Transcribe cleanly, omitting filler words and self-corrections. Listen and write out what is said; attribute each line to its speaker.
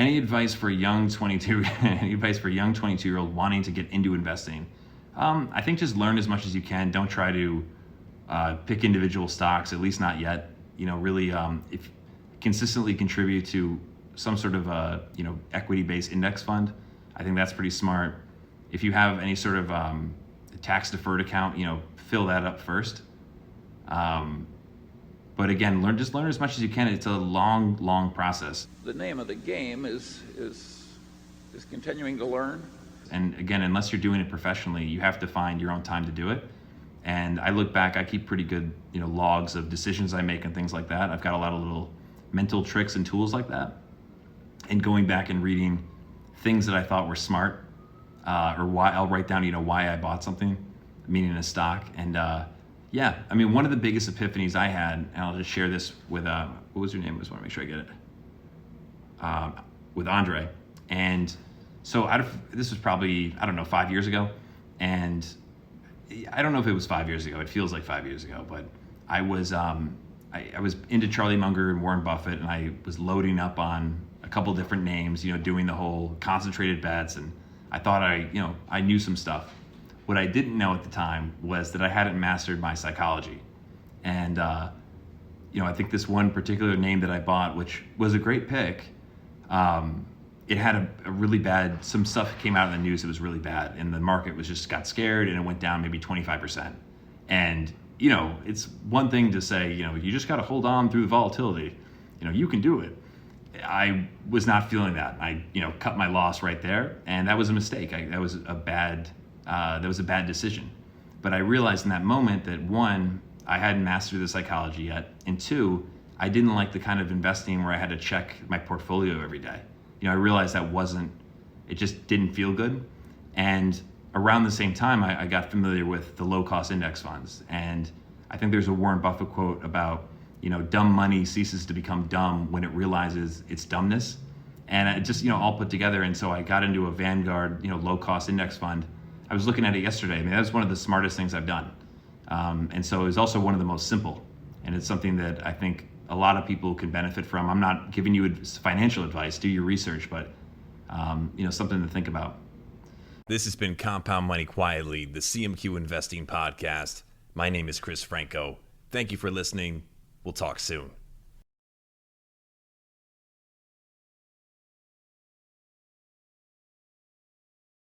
Speaker 1: any advice for a young 22, any advice for a young 22-year-old wanting to get into investing? I think just learn as much as you can. Don't try to pick individual stocks, at least not yet. Really, if consistently contribute to some sort of equity-based index fund, I think that's pretty smart. If you have any sort of tax-deferred account, fill that up first. But again, learn as much as you can. It's a long process.
Speaker 2: The name of the game is continuing to learn.
Speaker 1: And again, unless you're doing it professionally, you have to find your own time to do it. And I look back, I keep pretty good, logs of decisions I make and things like that. I've got a lot of little mental tricks and tools like that. And going back and reading things that I thought were smart, or why I'll write down, why I bought something, meaning a stock. And one of the biggest epiphanies I had, and I'll just share this with, what was your name? I just want to make sure I get it. With Andre. And so this was probably, 5 years ago. And I don't know if it was 5 years ago. It feels like 5 years ago, but I was I was into Charlie Munger and Warren Buffett, and I was loading up on a couple different names, doing the whole concentrated bets, and I thought I knew some stuff. What I didn't know at the time was that I hadn't mastered my psychology. And I think this one particular name that I bought, which was a great pick, it had a really bad, some stuff came out in the news that was really bad, and the market got scared, and it went down maybe 25%. And it's one thing to say, you just got to hold on through the volatility, you can do it. I was not feeling that. I cut my loss right there, and that was a mistake. That was a bad decision. But I realized in that moment that, one, I hadn't mastered the psychology yet, and two, I didn't like the kind of investing where I had to check my portfolio every day. I realized it just didn't feel good. And around the same time, I got familiar with the low-cost index funds. And I think there's a Warren Buffett quote about, dumb money ceases to become dumb when it realizes its dumbness. And it just, all put together. And so I got into a Vanguard, low-cost index fund. I was looking at it yesterday. That was one of the smartest things I've done. And so it was also one of the most simple. And it's something that I think a lot of people can benefit from. I'm not giving you financial advice, do your research, but something to think about.
Speaker 3: This has been Compound Money Quietly, the CMQ Investing Podcast. My name is Chris Franco. Thank you for listening. We'll talk soon.